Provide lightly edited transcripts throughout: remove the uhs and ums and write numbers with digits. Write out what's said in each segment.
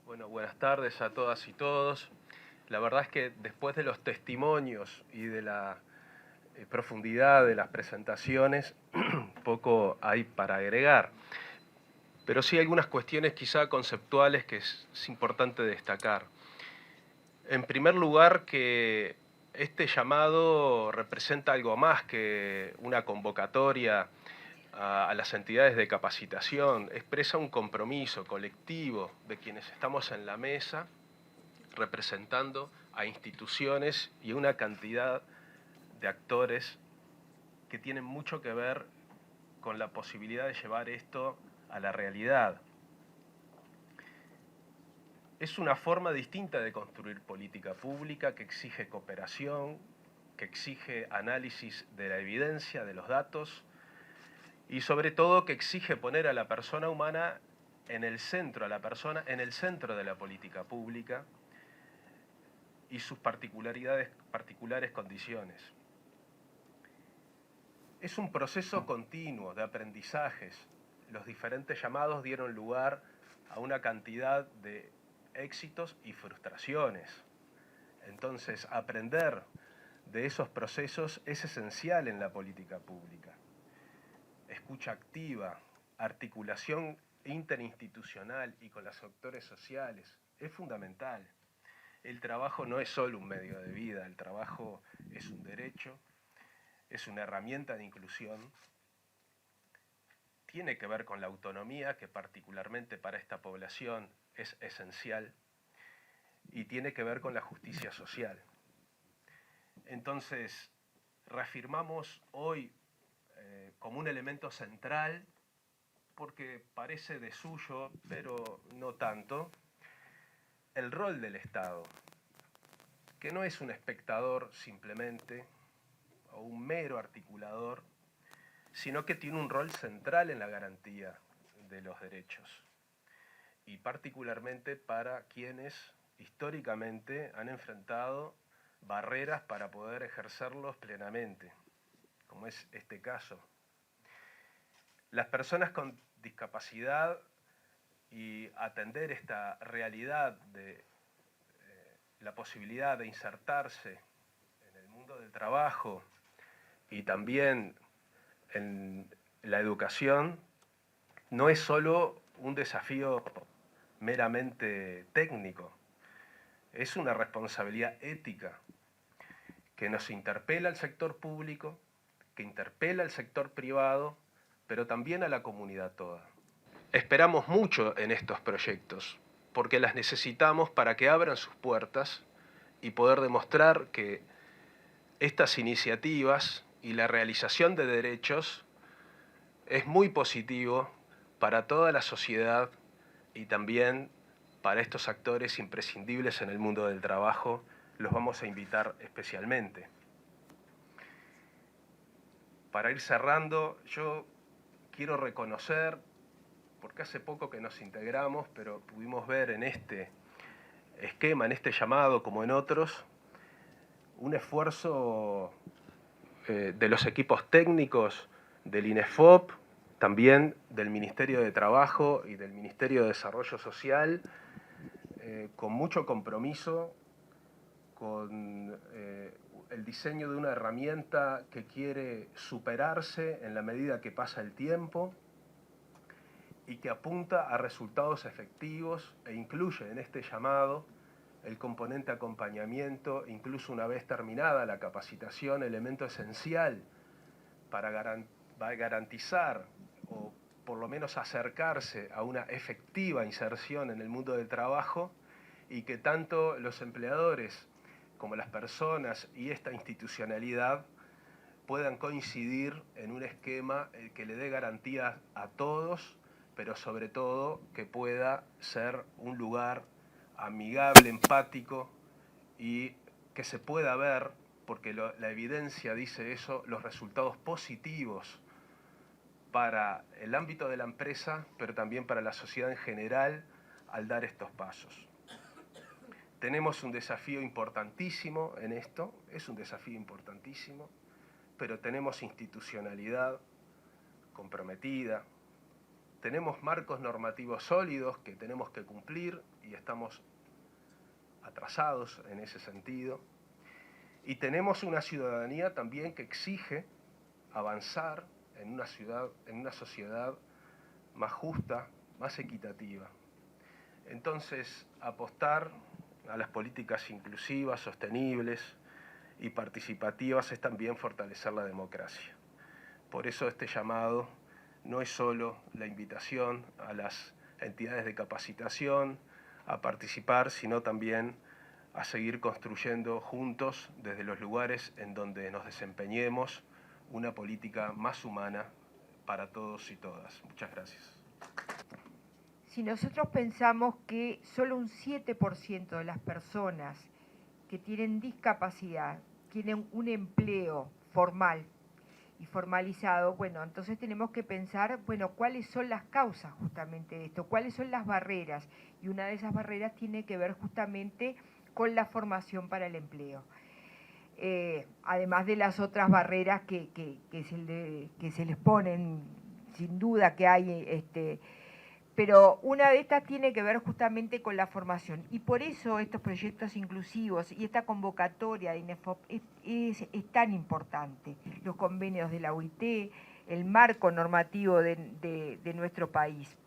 Bueno, buenas tardes a todas y todos. La verdad es que después de los testimonios y de la profundidad de las presentaciones, poco hay para agregar. Pero sí algunas cuestiones quizá conceptuales que es importante destacar. En primer lugar, que este llamado representa algo más que una convocatoria a las entidades de capacitación, expresa un compromiso colectivo de quienes estamos en la mesa representando a instituciones y una cantidad de actores que tienen mucho que ver con la posibilidad de llevar esto a la realidad. Es una forma distinta de construir política pública que exige cooperación, que exige análisis de la evidencia, de los datos, y sobre todo que exige poner a la persona humana en el centro, a la persona en el centro de la política pública y sus particulares condiciones. Es un proceso continuo de aprendizajes. Los diferentes llamados dieron lugar a una cantidad de éxitos y frustraciones. Entonces, aprender de esos procesos es esencial en la política pública. Escucha activa, articulación interinstitucional y con los actores sociales es fundamental. El trabajo no es solo un medio de vida, el trabajo es un derecho, es una herramienta de inclusión, tiene que ver con la autonomía, que particularmente para esta población es esencial, y tiene que ver con la justicia social. Entonces, reafirmamos hoy como un elemento central, porque parece de suyo, pero no tanto, el rol del Estado, que no es un espectador simplemente, o un mero articulador, sino que tiene un rol central en la garantía de los derechos, y particularmente para quienes históricamente han enfrentado barreras para poder ejercerlos plenamente, como es este caso. Las personas con discapacidad y atender esta realidad de la posibilidad de insertarse en el mundo del trabajo y también en la educación no es solo un desafío meramente técnico, es una responsabilidad ética que nos interpela al sector público, que interpela al sector privado, pero también a la comunidad toda. Esperamos mucho en estos proyectos, porque las necesitamos para que abran sus puertas y poder demostrar que estas iniciativas y la realización de derechos es muy positivo para toda la sociedad y también para estos actores imprescindibles en el mundo del trabajo. Los vamos a invitar especialmente. Para ir cerrando, yo quiero reconocer, porque hace poco que nos integramos, pero pudimos ver en este esquema, en este llamado, como en otros, un esfuerzo de los equipos técnicos del INEFOP, también del Ministerio de Trabajo y del Ministerio de Desarrollo Social, con mucho compromiso, con el diseño de una herramienta que quiere superarse en la medida que pasa el tiempo y que apunta a resultados efectivos e incluye en este llamado el componente acompañamiento, incluso una vez terminada la capacitación, elemento esencial para garantizar o por lo menos acercarse a una efectiva inserción en el mundo del trabajo, y que tanto los empleadores como las personas y esta institucionalidad puedan coincidir en un esquema que le dé garantías a todos, pero sobre todo que pueda ser un lugar amigable, empático, y que se pueda ver, porque la evidencia dice eso, los resultados positivos para el ámbito de la empresa, pero también para la sociedad en general al dar estos pasos. Tenemos un desafío importantísimo en esto, es un desafío importantísimo, pero tenemos institucionalidad comprometida, tenemos marcos normativos sólidos que tenemos que cumplir y estamos atrasados en ese sentido. Y tenemos una ciudadanía también que exige avanzar en una sociedad más justa, más equitativa. Entonces, apostar a las políticas inclusivas, sostenibles y participativas es también fortalecer la democracia. Por eso este llamado no es solo la invitación a las entidades de capacitación a participar, sino también a seguir construyendo juntos, desde los lugares en donde nos desempeñemos, una política más humana para todos y todas. Muchas gracias. Si nosotros pensamos que solo un 7% de las personas que tienen discapacidad tienen un empleo formal y formalizado, bueno, entonces tenemos que pensar, bueno, cuáles son las causas justamente de esto, cuáles son las barreras, y una de esas barreras tiene que ver justamente con la formación para el empleo. Además de las otras barreras que se les ponen, sin duda que hay, pero una de estas tiene que ver justamente con la formación. Y por eso estos proyectos inclusivos y esta convocatoria de INEFOP es tan importante. Los convenios de la OIT, el marco normativo de nuestro país.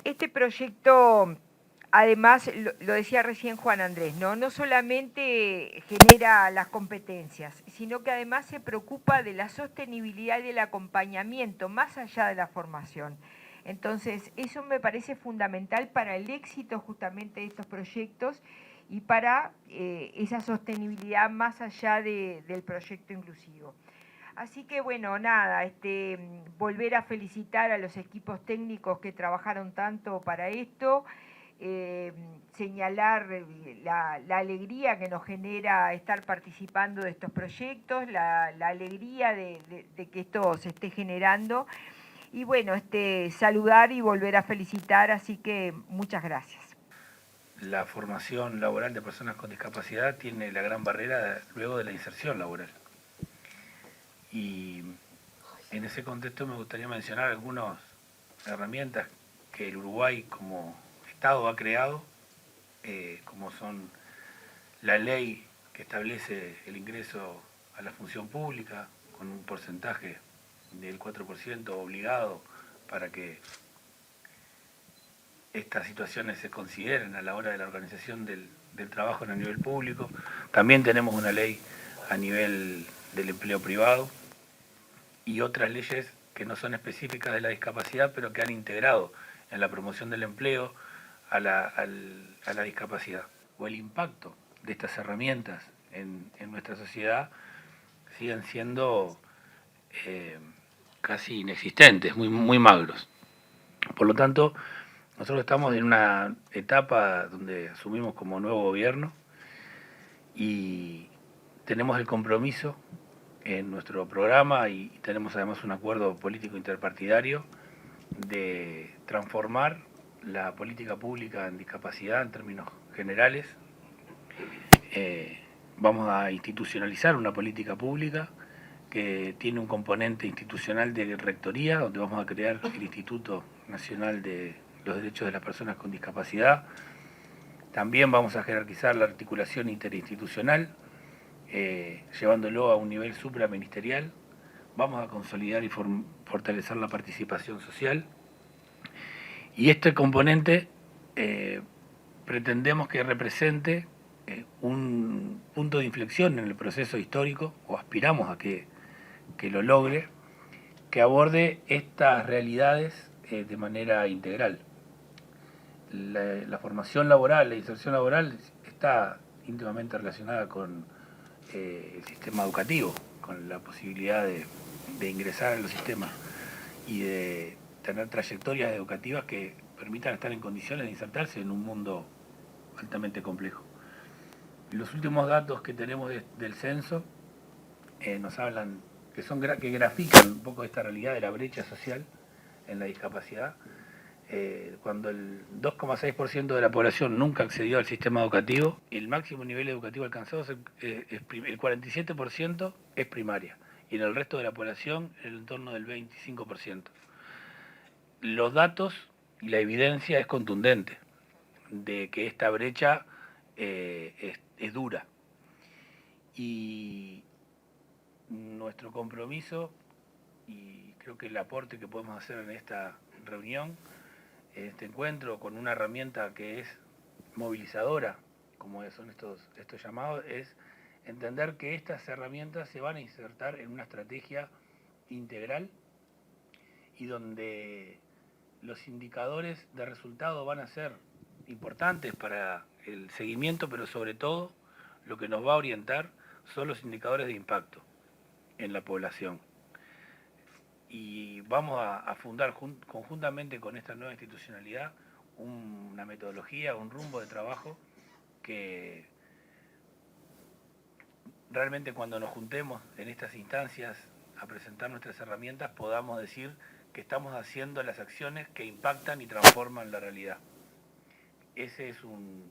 Este proyecto, además, lo decía recién Juan Andrés, no solamente genera las competencias, sino que además se preocupa de la sostenibilidad y del acompañamiento más allá de la formación. Entonces, eso me parece fundamental para el éxito justamente de estos proyectos y para esa sostenibilidad más allá del proyecto inclusivo. Así que bueno, nada, volver a felicitar a los equipos técnicos que trabajaron tanto para esto, señalar la alegría que nos genera estar participando de estos proyectos, la alegría de que esto se esté generando, y bueno, saludar y volver a felicitar, así que muchas gracias. La formación laboral de personas con discapacidad tiene la gran barrera luego de la inserción laboral. Y en ese contexto me gustaría mencionar algunas herramientas que el Uruguay como Estado ha creado, como son la ley que establece el ingreso a la función pública con un porcentaje del 4% obligado para que estas situaciones se consideren a la hora de la organización del trabajo en el nivel público. También tenemos una ley a nivel del empleo privado y otras leyes que no son específicas de la discapacidad, pero que han integrado en la promoción del empleo a la discapacidad. O el impacto de estas herramientas en nuestra sociedad siguen siendo casi inexistentes, muy magros. Por lo tanto, nosotros estamos en una etapa donde asumimos como nuevo gobierno y tenemos el compromiso en nuestro programa y tenemos además un acuerdo político interpartidario de transformar la política pública en discapacidad en términos generales. Vamos a institucionalizar una política pública que tiene un componente institucional de rectoría, donde vamos a crear el Instituto Nacional de los Derechos de las Personas con Discapacidad. También vamos a jerarquizar la articulación interinstitucional, llevándolo a un nivel supraministerial. Vamos a consolidar y fortalecer la participación social. Y este componente pretendemos que represente un punto de inflexión en el proceso histórico, o aspiramos a que lo logre, que aborde estas realidades de manera integral. La formación laboral, la inserción laboral está íntimamente relacionada con el sistema educativo, con la posibilidad de ingresar a los sistemas y de tener trayectorias educativas que permitan estar en condiciones de insertarse en un mundo altamente complejo. Los últimos datos que tenemos del censo nos hablan, que grafican un poco esta realidad de la brecha social en la discapacidad. Cuando el 2,6% de la población nunca accedió al sistema educativo, el máximo nivel educativo alcanzado, el 47% es primaria y en el resto de la población en el entorno del 25%. Los datos y la evidencia es contundente de que esta brecha es dura. Y nuestro compromiso, y creo que el aporte que podemos hacer en esta reunión, en este encuentro, con una herramienta que es movilizadora, como son estos llamados, es entender que estas herramientas se van a insertar en una estrategia integral y donde los indicadores de resultado van a ser importantes para el seguimiento, pero sobre todo lo que nos va a orientar son los indicadores de impacto en la población. Y vamos a fundar conjuntamente con esta nueva institucionalidad una metodología, un rumbo de trabajo que realmente cuando nos juntemos en estas instancias a presentar nuestras herramientas podamos decir que estamos haciendo las acciones que impactan y transforman la realidad. Ese es un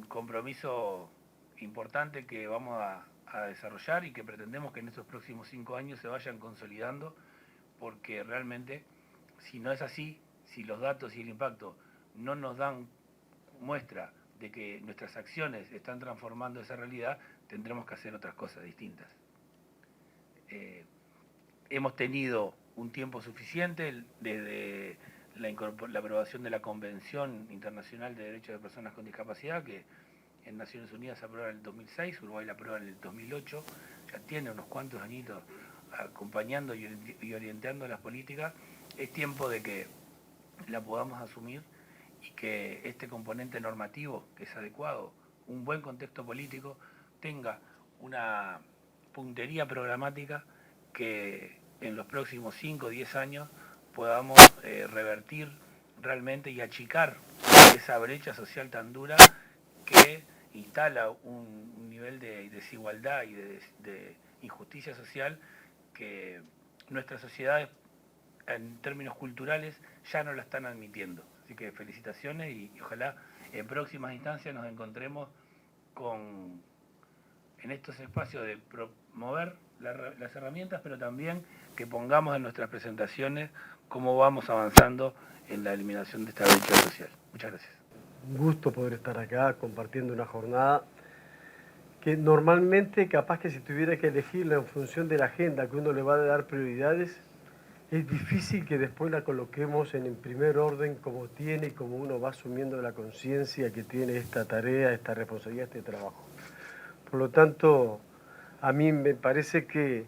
compromiso importante que vamos a desarrollar y que pretendemos que en estos próximos 5 años se vayan consolidando, porque realmente, si no es así, si los datos y el impacto no nos dan muestra de que nuestras acciones están transformando esa realidad, tendremos que hacer otras cosas distintas. Hemos tenido un tiempo suficiente desde la aprobación de la Convención Internacional de Derechos de Personas con Discapacidad, que en Naciones Unidas se aprueba en el 2006, Uruguay la aprueba en el 2008, ya tiene unos cuantos añitos acompañando y orientando las políticas. Es tiempo de que la podamos asumir y que este componente normativo, que es adecuado, un buen contexto político, tenga una puntería programática que en los próximos 5 o 10 años podamos revertir realmente y achicar esa brecha social tan dura que instala un nivel de desigualdad y de injusticia social que nuestras sociedades en términos culturales ya no la están admitiendo. Así que felicitaciones y ojalá en próximas instancias nos encontremos en estos espacios de promover las herramientas, pero también que pongamos en nuestras presentaciones cómo vamos avanzando en la eliminación de esta brecha social. Muchas gracias. Un gusto poder estar acá compartiendo una jornada que normalmente, capaz que si tuviera que elegirla en función de la agenda que uno le va a dar prioridades, es difícil que después la coloquemos en el primer orden como tiene y como uno va asumiendo la conciencia que tiene esta tarea, esta responsabilidad, este trabajo. Por lo tanto, a mí me parece que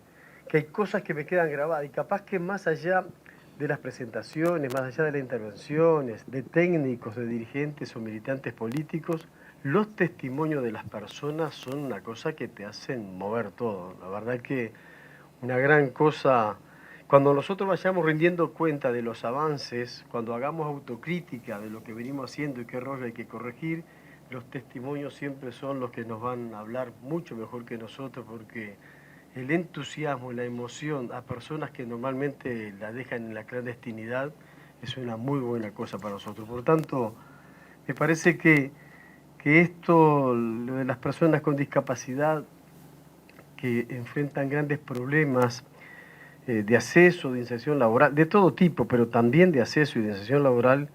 hay cosas que me quedan grabadas y capaz que más allá de las presentaciones, más allá de las intervenciones, de técnicos, de dirigentes o militantes políticos, los testimonios de las personas son una cosa que te hacen mover todo. La verdad que una gran cosa, cuando nosotros vayamos rindiendo cuenta de los avances, cuando hagamos autocrítica de lo que venimos haciendo y qué errores hay que corregir, los testimonios siempre son los que nos van a hablar mucho mejor que nosotros, porque el entusiasmo y la emoción a personas que normalmente la dejan en la clandestinidad es una muy buena cosa para nosotros. Por lo tanto, me parece que esto, lo de las personas con discapacidad que enfrentan grandes problemas de acceso, de inserción laboral, de todo tipo, pero también de acceso y de inserción laboral,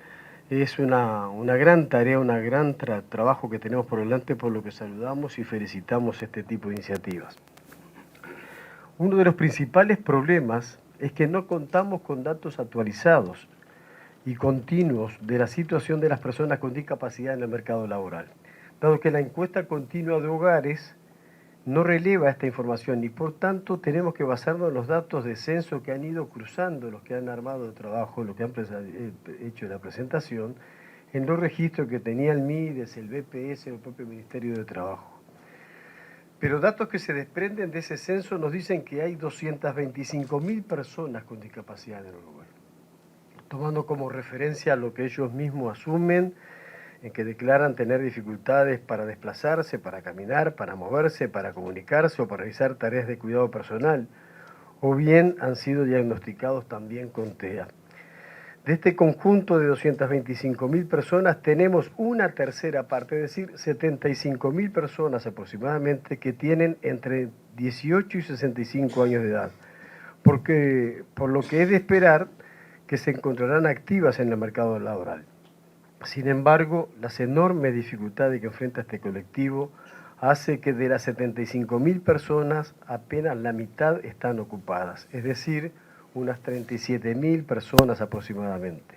es una gran tarea, un gran trabajo que tenemos por delante, por lo que saludamos y felicitamos este tipo de iniciativas. Uno de los principales problemas es que no contamos con datos actualizados y continuos de la situación de las personas con discapacidad en el mercado laboral, dado que la encuesta continua de hogares no releva esta información y por tanto tenemos que basarnos en los datos de censo que han ido cruzando los que han armado el trabajo, los que han hecho la presentación, en los registros que tenía el MIDES, el BPS, el propio Ministerio de Trabajo. Pero datos que se desprenden de ese censo nos dicen que hay 225.000 personas con discapacidad en Uruguay, tomando como referencia lo que ellos mismos asumen, en que declaran tener dificultades para desplazarse, para caminar, para moverse, para comunicarse o para realizar tareas de cuidado personal, o bien han sido diagnosticados también con TEA. De este conjunto de 225.000 personas tenemos una tercera parte, es decir, 75.000 personas aproximadamente que tienen entre 18 y 65 años de edad, por lo que es de esperar que se encontrarán activas en el mercado laboral. Sin embargo, las enormes dificultades que enfrenta este colectivo hace que de las 75.000 personas apenas la mitad están ocupadas, es decir, unas 37.000 personas aproximadamente.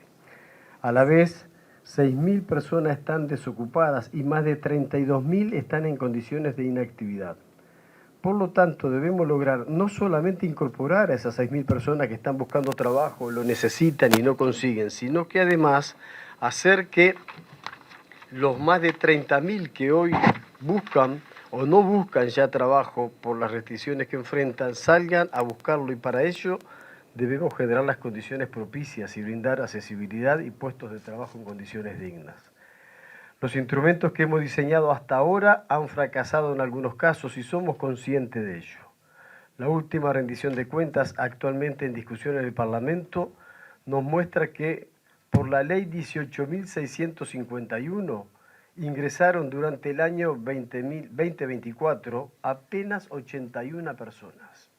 A la vez, 6.000 personas están desocupadas y más de 32.000 están en condiciones de inactividad. Por lo tanto, debemos lograr no solamente incorporar a esas 6.000 personas que están buscando trabajo, lo necesitan y no consiguen, sino que además hacer que los más de 30.000 que hoy buscan o no buscan ya trabajo por las restricciones que enfrentan, salgan a buscarlo, y para ello debemos generar las condiciones propicias y brindar accesibilidad y puestos de trabajo en condiciones dignas. Los instrumentos que hemos diseñado hasta ahora han fracasado en algunos casos y somos conscientes de ello. La última rendición de cuentas, actualmente en discusión en el Parlamento, nos muestra que por la ley 18.651 ingresaron durante el año 2024 apenas 81 personas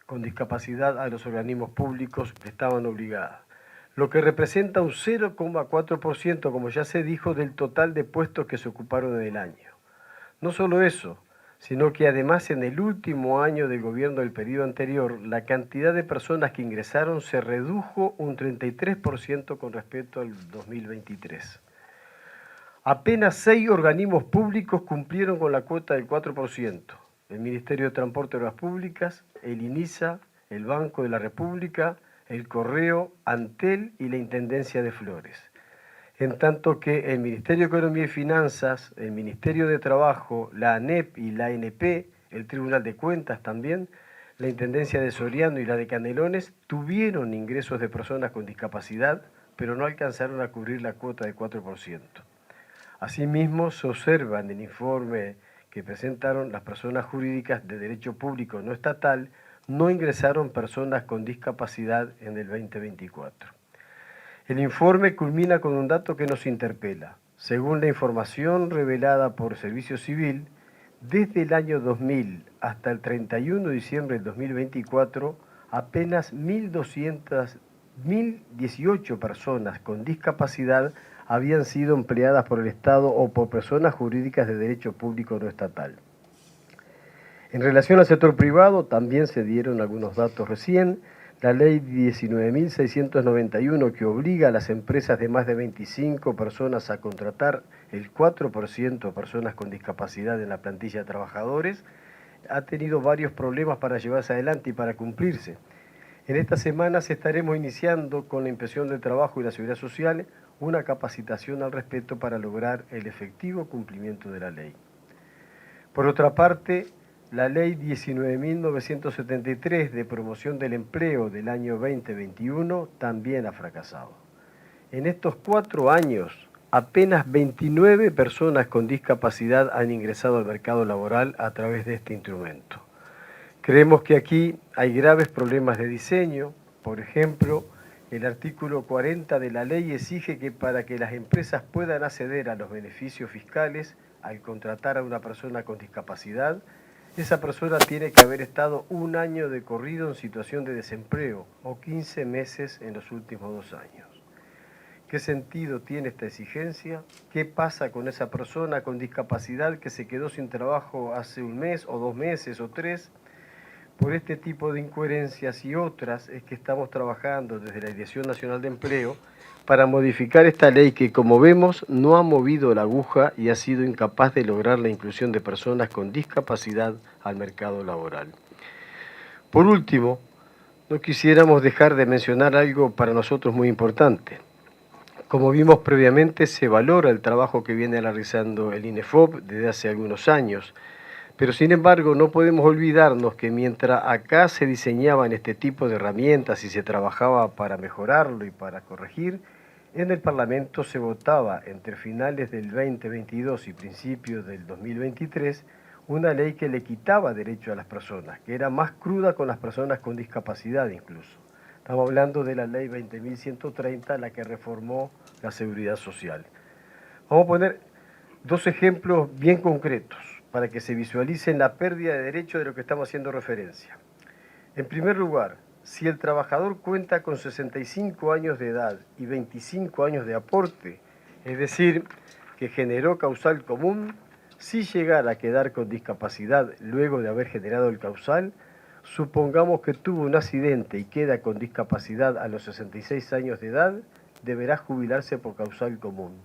con discapacidad a los organismos públicos que estaban obligadas, lo que representa un 0,4%, como ya se dijo, del total de puestos que se ocuparon en el año. No solo eso, sino que además en el último año del gobierno del periodo anterior, la cantidad de personas que ingresaron se redujo un 33% con respecto al 2023. Apenas 6 organismos públicos cumplieron con la cuota del 4%. El Ministerio de Transporte y Obras Públicas, el INISA, el Banco de la República, el Correo, Antel y la Intendencia de Flores. En tanto que el Ministerio de Economía y Finanzas, el Ministerio de Trabajo, la ANEP y la ANP, el Tribunal de Cuentas también, la Intendencia de Soriano y la de Canelones tuvieron ingresos de personas con discapacidad, pero no alcanzaron a cubrir la cuota del 4%. Asimismo, se observa en el informe que presentaron las personas jurídicas de derecho público no estatal, no ingresaron personas con discapacidad en el 2024. El informe culmina con un dato que nos interpela. Según la información revelada por Servicio Civil, desde el año 2000 hasta el 31 de diciembre del 2024, apenas 1.018 personas con discapacidad habían sido empleadas por el Estado o por personas jurídicas de derecho público no estatal. En relación al sector privado, también se dieron algunos datos recién. La ley 19.691, que obliga a las empresas de más de 25 personas a contratar el 4% de personas con discapacidad en la plantilla de trabajadores, ha tenido varios problemas para llevarse adelante y para cumplirse. En estas semanas estaremos iniciando con la Inspección del Trabajo y la Seguridad Social una capacitación al respecto para lograr el efectivo cumplimiento de la ley. Por otra parte, la Ley 19.973 de promoción del empleo del año 2021 también ha fracasado. En estos 4 años, apenas 29 personas con discapacidad han ingresado al mercado laboral a través de este instrumento. Creemos que aquí hay graves problemas de diseño. Por ejemplo, el artículo 40 de la ley exige que para que las empresas puedan acceder a los beneficios fiscales al contratar a una persona con discapacidad, esa persona tiene que haber estado 1 año de corrido en situación de desempleo o 15 meses en los últimos 2 años. ¿Qué sentido tiene esta exigencia? ¿Qué pasa con esa persona con discapacidad que se quedó sin trabajo hace 1 mes o 2 meses o 3? Por este tipo de incoherencias y otras es que estamos trabajando desde la Dirección Nacional de Empleo para modificar esta ley que, como vemos, no ha movido la aguja y ha sido incapaz de lograr la inclusión de personas con discapacidad al mercado laboral. Por último, no quisiéramos dejar de mencionar algo para nosotros muy importante. Como vimos previamente, se valora el trabajo que viene realizando el INEFOP desde hace algunos años, pero sin embargo no podemos olvidarnos que mientras acá se diseñaban este tipo de herramientas y se trabajaba para mejorarlo y para corregir, en el Parlamento se votaba entre finales del 2022 y principios del 2023 una ley que le quitaba derecho a las personas, que era más cruda con las personas con discapacidad incluso. Estamos hablando de la ley 20.130, la que reformó la seguridad social. Vamos a poner dos ejemplos bien concretos para que se visualicen la pérdida de derechos de lo que estamos haciendo referencia. En primer lugar, si el trabajador cuenta con 65 años de edad y 25 años de aporte, es decir, que generó causal común, si llegara a quedar con discapacidad luego de haber generado el causal, supongamos que tuvo un accidente y queda con discapacidad a los 66 años de edad, deberá jubilarse por causal común.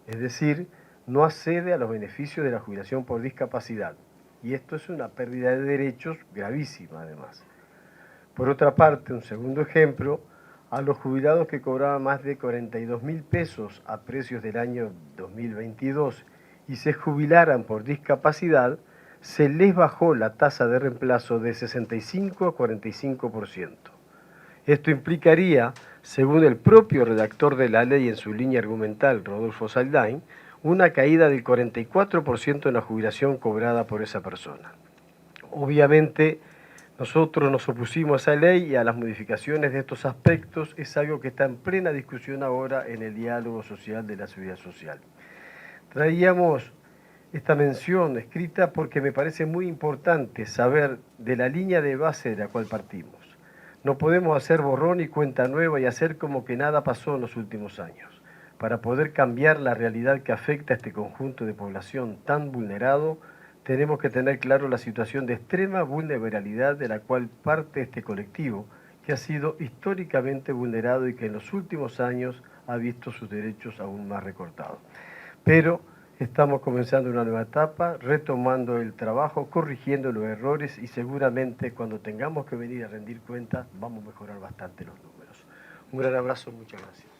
Es decir, no accede a los beneficios de la jubilación por discapacidad. Y esto es una pérdida de derechos gravísima, además. Por otra parte, un segundo ejemplo, a los jubilados que cobraban más de 42.000 pesos a precios del año 2022 y se jubilaran por discapacidad, se les bajó la tasa de reemplazo de 65 a 45%. Esto implicaría, según el propio redactor de la ley en su línea argumental, Rodolfo Saldain, una caída del 44% en la jubilación cobrada por esa persona. Obviamente, nosotros nos opusimos a esa ley y a las modificaciones de estos aspectos. Es algo que está en plena discusión ahora en el diálogo social de la seguridad social. Traíamos esta mención escrita porque me parece muy importante saber de la línea de base de la cual partimos. No podemos hacer borrón y cuenta nueva y hacer como que nada pasó en los últimos años. Para poder cambiar la realidad que afecta a este conjunto de población tan vulnerado, tenemos que tener claro la situación de extrema vulnerabilidad de la cual parte este colectivo, que ha sido históricamente vulnerado y que en los últimos años ha visto sus derechos aún más recortados. Pero estamos comenzando una nueva etapa, retomando el trabajo, corrigiendo los errores y seguramente cuando tengamos que venir a rendir cuentas vamos a mejorar bastante los números. Un gran abrazo, muchas gracias.